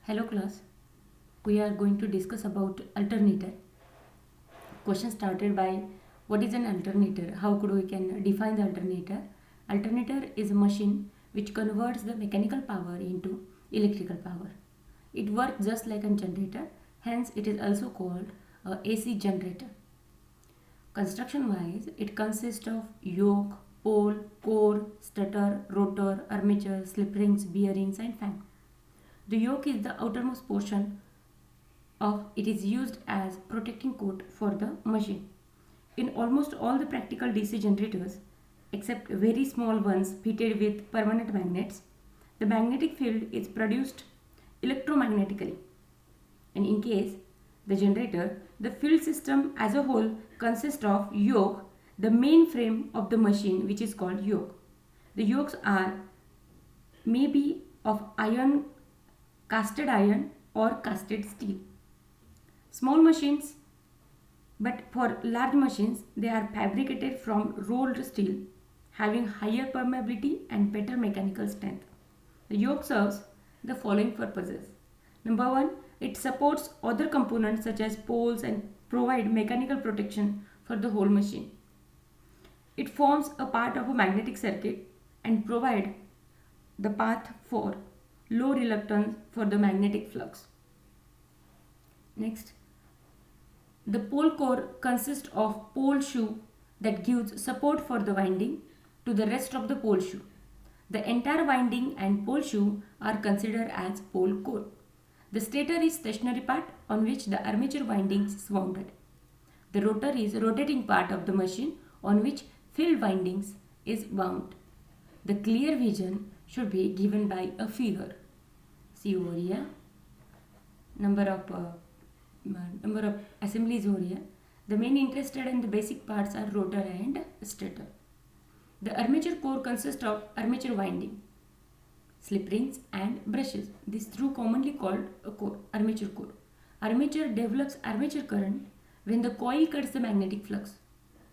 Hello class, we are going to discuss about alternator. Question started by what is an alternator? How could we can define the alternator? Alternator is a machine which converts the mechanical power into electrical power. It works just like a generator, hence it is also called a AC generator. Construction wise, it consists of yoke, pole, core, stator, rotor, armature, slip rings, bearings and fan. The yoke is the outermost portion of it is used as protecting coat for the machine. In almost all the practical DC generators, except very small ones fitted with permanent magnets, the magnetic field is produced electromagnetically. And in case the generator, the field system as a whole consists of yoke, the main frame of the machine which is called yoke. The yokes are maybe of iron, casted iron or casted steel. Small machines, but for large machines, they are fabricated from rolled steel, having higher permeability and better mechanical strength. The yoke serves the following purposes. Number one, it supports other components such as poles and provide mechanical protection for the whole machine. It forms a part of a magnetic circuit and provide the path for low reluctance for the magnetic flux. Next, the pole core consists of pole shoe that gives support for the winding to the rest of the pole shoe. The entire winding and pole shoe are considered as pole core. The stator is stationary part on which the armature windings is wounded. The rotor is rotating part of the machine on which field windings is wound. The clear vision should be given by a figure. See over here, number of assemblies over here. The main interested in the basic parts are rotor and stator. The armature core consists of armature winding, slip rings and brushes. These through commonly called a core, armature core. Armature develops armature current when the coil cuts the magnetic flux,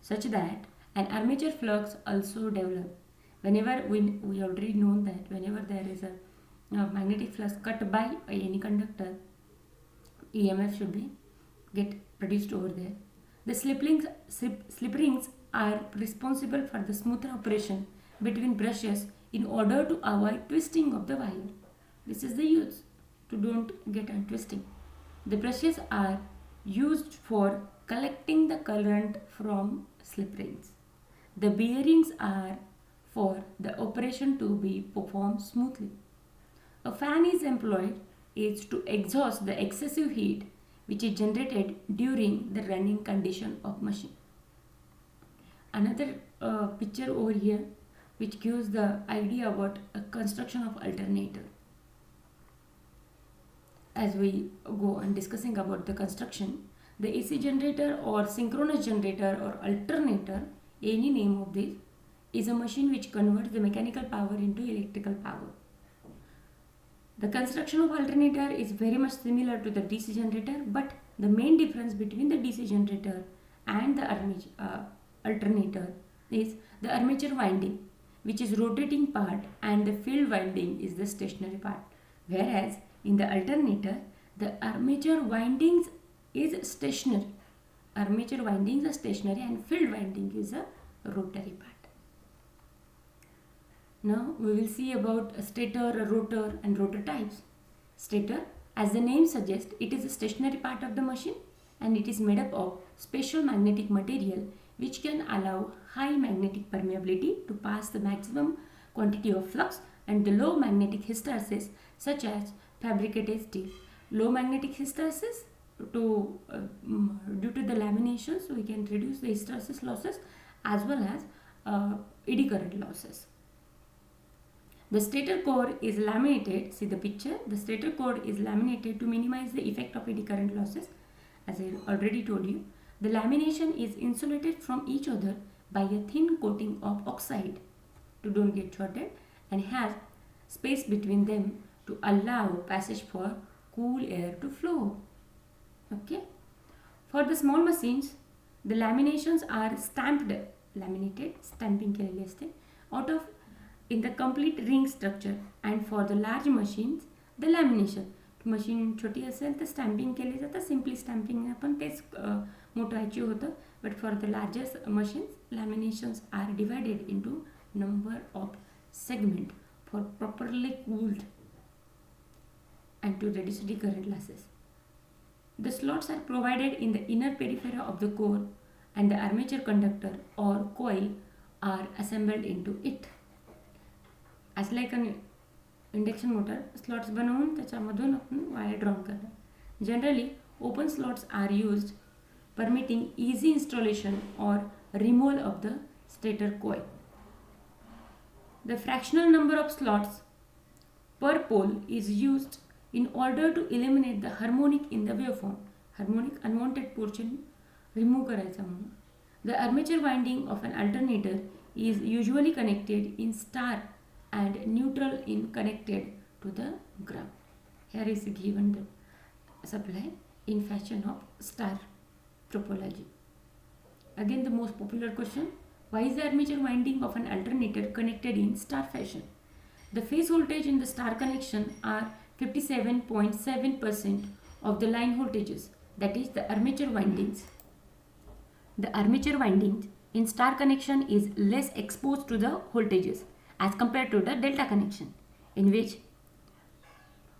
such that an armature flux also develops. Whenever we already know that whenever there is a magnetic flux cut by any conductor, EMF should be get produced over there. The slip rings are responsible for the smooth operation between brushes in order to avoid twisting of the wire. This is the use to don't get untwisting. The brushes are used for collecting the current from slip rings. The bearings are for the operation to be performed smoothly. A fan is employed is to exhaust the excessive heat which is generated during the running condition of machine. Another picture over here which gives the idea about a construction of alternator. As we go on discussing about the construction, the AC generator or synchronous generator or alternator, any name of this, is a machine which converts the mechanical power into electrical power. The construction of alternator is very much similar to the DC generator, but the main difference between the DC generator and the alternator is the armature winding, which is rotating part, and the field winding is the stationary part. Whereas in the alternator, the armature windings is stationary. Armature windings are stationary and field winding is a rotary part. Now we will see about a stator, a rotor and rotor types. Stator, as the name suggests, it is a stationary part of the machine and it is made up of special magnetic material which can allow high magnetic permeability to pass the maximum quantity of flux and the low magnetic hysteresis such as fabricated steel. Low magnetic hysteresis due to the laminations we can reduce the hysteresis losses as well as eddy current losses. The stator core is laminated, see the picture, the stator core is laminated to minimize the effect of eddy current losses. As I already told you, the lamination is insulated from each other by a thin coating of oxide to don't get shorted and has space between them to allow passage for cool air to flow. Okay. For the small machines, the laminations are laminated, stamping केलेले असते out of in the complete ring structure, and for the large machines the lamination machine छोटी असेल तर stamping केली जातं, simply stamping आपण तेच मोठं अचीव होतं. But for the largest machines laminations are divided into number of segment for properly cooled and to reduce recurrent losses. The slots are provided in the inner periphery of the core and the armature conductor or coil are assembled into it. As like an induction motor, slots बनवून त्याच्यामधून आपण wire draw करणार. Generally, open slots are used, permitting easy installation or removal of the stator coil. The fractional number of slots per pole is used in order to eliminate the harmonic in the waveform. Harmonic unwanted portion remove करायचा म्हणून. The armature winding of an alternator is usually connected in star and neutral in connected to the ground. Here is given the supply in fashion of star topology. Again the most popular question, why is the armature winding of an alternator connected in star fashion? The phase voltage in the star connection are 57.7% of the line voltages, that is the armature windings. The armature windings in star connection is less exposed to the voltages as compared to the delta connection, in which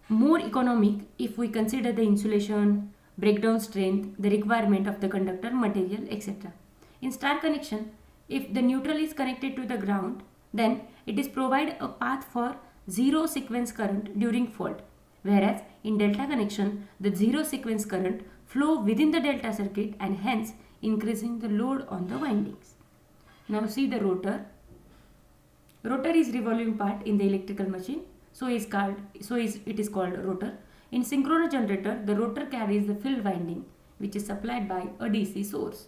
more economic if we consider the insulation, breakdown strength, the requirement of the conductor material, etc. In star connection, if the neutral is connected to the ground, then it is provide a path for zero sequence current during fault, whereas in delta connection the zero sequence current flow within the delta circuit and hence increasing the load on the windings. Now see the rotor. Rotor is revolving part in the electrical machine, it is called rotor. In synchronous generator, the rotor carries the field winding which is supplied by a DC source.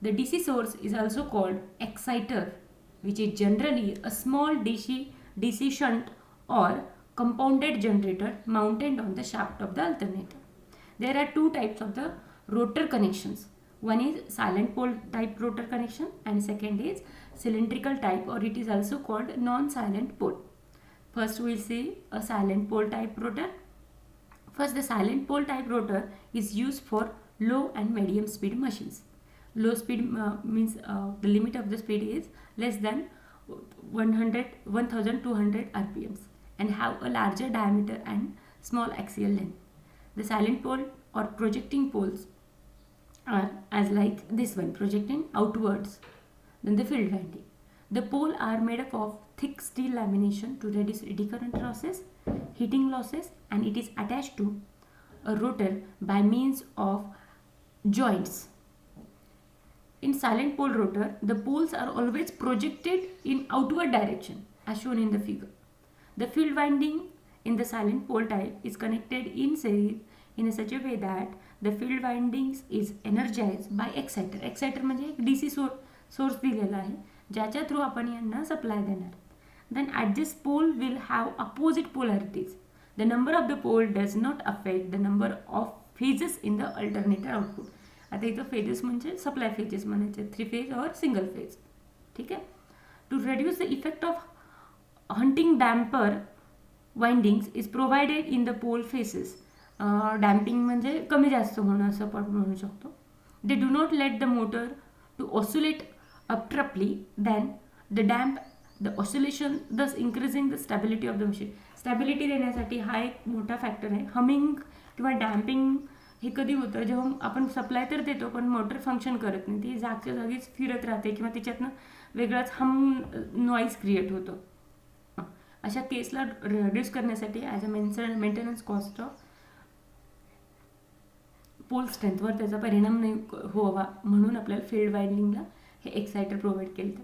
The DC source is also called exciter, which is generally a small DC shunt or compounded generator mounted on the shaft of the alternator. There are two types of the rotor connections. One is silent pole type rotor connection and second is cylindrical type, or it is also called non-silent pole. First we will see a silent pole type rotor. First, the silent pole type rotor is used for low and medium speed machines. Low speed means the limit of the speed is less than 1200 RPMs and have a larger diameter and small axial length. The silent pole or projecting poles are as like this one, projecting outwards. Then the field winding. The pole are made up of thick steel lamination to reduce eddy current losses, heating losses, and it is attached to a rotor by means of joints. In silent pole rotor, the poles are always projected in outward direction as shown in the figure. The field winding in the silent pole type is connected in series in such a way that the field windings is energized by exciter. Exciter म्हणजे एक DC source दिलेला आहे ज्याच्या through आपण यांना supply देणार. Then at this pole will have opposite polarities. The number of the pole does not affect the number of phases in the alternator output. आता इथं phases म्हणजे सप्लाय phases म्हणायचे, 3 phase और single phase. ठीक आहे. To reduce the effect of hunting damper windings is provided in the pole faces. Damping म्हणजे कमी जास्त होणं असं आपण म्हणू शकतो. They do not let the motor to oscillate abruptly, then the oscillation, thus increasing the stability of the machine. Stability देण्यासाठी हा एक मोठा फॅक्टर आहे. हमिंग किंवा डॅम्पिंग हे कधी होतं जेव्हा आपण सप्लाय तर देतो पण मोटर फंक्शन करत नाही, ती जागच्या जागीच फिरत राहते किंवा तिच्यातनं वेगळाच नॉईज क्रिएट होतो. अशा केसला रिड्यूस करण्यासाठी as a maintenance cost of pole स्ट्रेंथवर त्याचा परिणाम नाही व्हावा म्हणून आपल्याला फील्ड वाइंडिंगला हे एक्साइटर प्रोव्हाइड केलं जातं.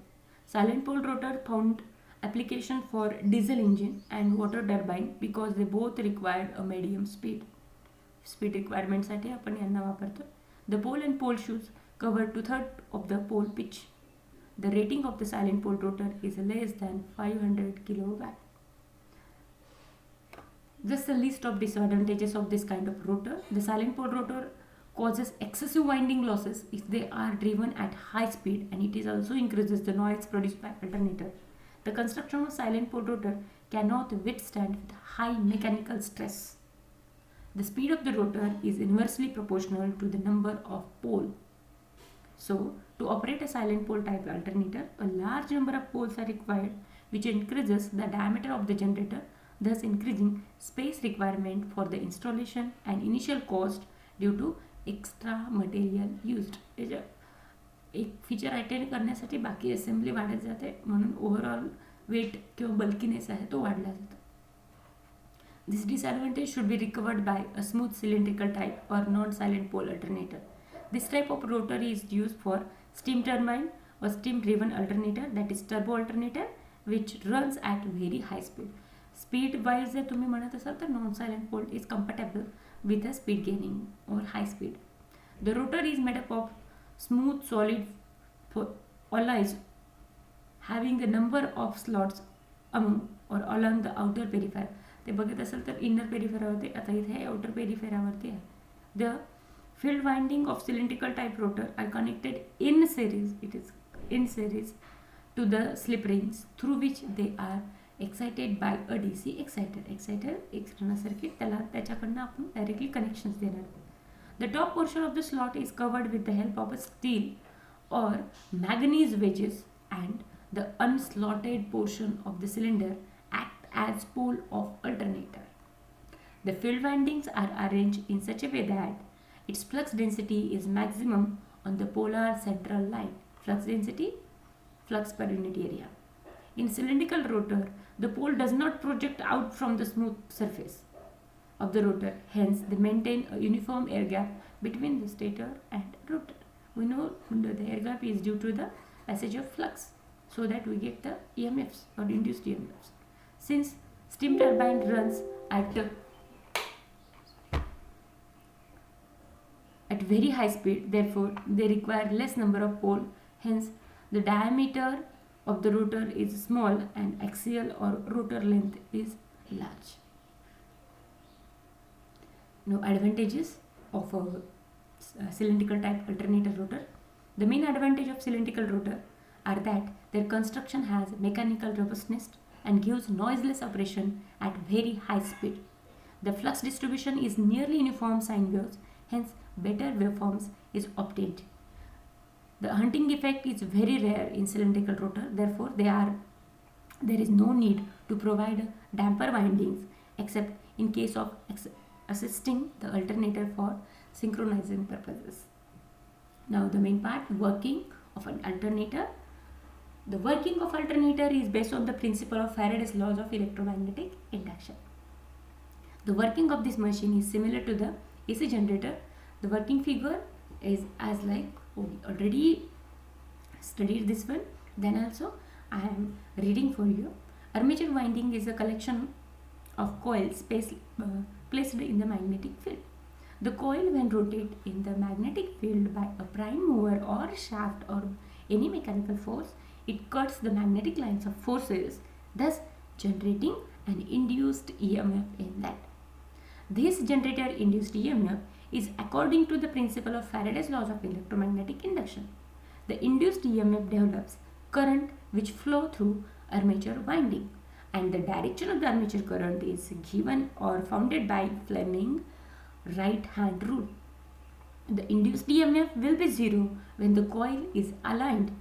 Salient pole rotor found application for diesel engine and water turbine because they both required a medium speed रिक्वायरमेंटसाठी आपण यांना वापरतो. The pole and pole shoes cover 2/3 of the pole pitch. The rating of the salient pole rotor is less than 500 kilowatt. Just a list of disadvantages of this kind of rotor. The silent pole rotor causes excessive winding losses if they are driven at high speed, and it is also increases the noise produced by alternator. The construction of silent pole rotor cannot withstand with high mechanical stress. The speed of the rotor is inversely proportional to the number of poles. So, to operate a silent pole type alternator, a large number of poles are required, which increases the diameter of the generator, thus increasing space requirement for the installation and initial cost due to extra material used. एक feature attend करण्यासाठी बाकी assembly वाढत जाते, म्हणून overall wait किंवा bulkiness आहे तो वाढला जातो. This disadvantage should be recovered by a smooth cylindrical type or non-silent pole alternator. This type of rotor is used for steam turbine or steam driven alternator, that is turbo alternator, which runs at very high speed. Speed wise जर तुम्ही म्हणत असाल तर non salient pole is comfortable with a speed gaining or high speed. The rotor is made up of smooth solid alloys having a number of slots among or along the outer periphery. ते बघत असेल तर inner पेरिफेरावरती, आता इथे outer पेरिफेरावरती आहे. The field winding of cylindrical type rotor are connected in series, it is in series to the slip rings through which they are excited by a DC exciter external circuit. त्याच्याकडनं आपण directly connections देणार. The top portion of the slot is covered with the help of a steel or manganese wedges, and the unslotted portion of the cylinder act as pole of alternator. The field windings are arranged in such a way that its flux density is maximum on the polar central line. Flux density, flux per unit area. In cylindrical rotor, the pole does not project out from the smooth surface of the rotor, hence they maintain a uniform air gap between the stator and rotor. We know the air gap is due to the passage of flux, so that we get the EMFs or induced EMFs. Since steam turbine runs at very high speed, therefore they require less number of poles, hence the diameter of the rotor is small and axial or rotor length is large. Now, advantages of a cylindrical type alternator rotor. The main advantage of cylindrical rotor are that their construction has mechanical robustness and gives noiseless operation at very high speed. The flux distribution is nearly uniform sine waves, hence better waveforms is obtained. The hunting effect is very rare in cylindrical rotor, therefore there is no need to provide damper windings except in case of assisting the alternator for synchronizing purposes. Now the main part, working of an alternator. The working of alternator is based on the principle of Faraday's laws of electromagnetic induction. The working of this machine is similar to the AC generator. The working figure is as like, we already studied this one, then also I am reading for you. Armature winding is a collection of coils placed in the magnetic field. The coil, when rotated in the magnetic field by a prime mover or shaft or any mechanical force, it cuts the magnetic lines of forces, thus generating an induced EMF in that. This generator induced EMF is according to the principle of Faraday's laws of electromagnetic induction. The induced EMF develops current which flow through armature winding, and the direction of the armature current is given or founded by Fleming right hand rule. The induced EMF will be zero when the coil is aligned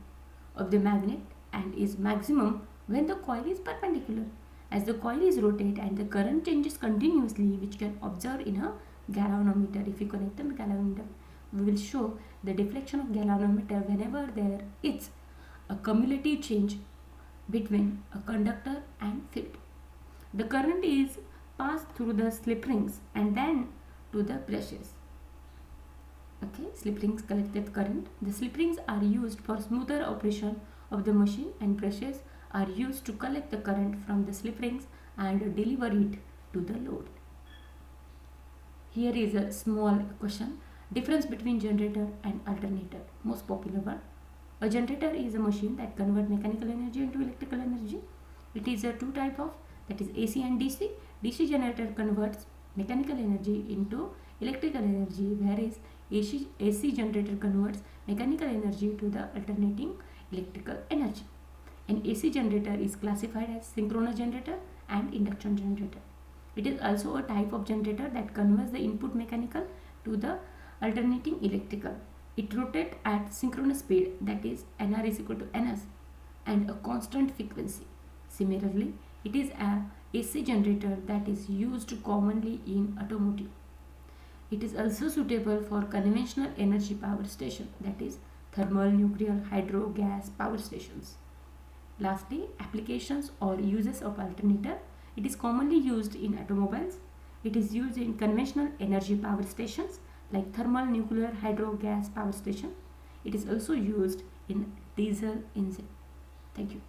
of the magnet and is maximum when the coil is perpendicular. As the coil is rotated and the current changes continuously, which can observe in a galvanometer. If you connect the galvanometer, we will show the deflection of galvanometer whenever there is a cumulative change between a conductor and field. The current is passed through the slip rings and then to the brushes. Okay, slip rings collected current. The slip rings are used for smoother operation of the machine, and brushes are used to collect the current from the slip rings and deliver it to the load. Here is a small question. Difference between generator and alternator. Most popular one. A generator is a machine that converts mechanical energy into electrical energy. It is a two type of, that is AC and DC. DC generator converts mechanical energy into electrical energy, whereas AC generator converts mechanical energy to the alternating electrical energy. An AC generator is classified as synchronous generator and induction generator. It is also a type of generator that converts the input mechanical to the alternating electrical. It rotates at synchronous speed, that is Nr is equal to Ns, and a constant frequency. Similarly, it is a AC generator that is used commonly in automotive. It is also suitable for conventional energy power station, that is thermal, nuclear, hydro, gas power stations. Lastly, applications or uses of alternator. It is commonly used in automobiles. It is used in conventional energy power stations like thermal, nuclear, hydro, gas power station. It is also used in diesel engine. Thank you.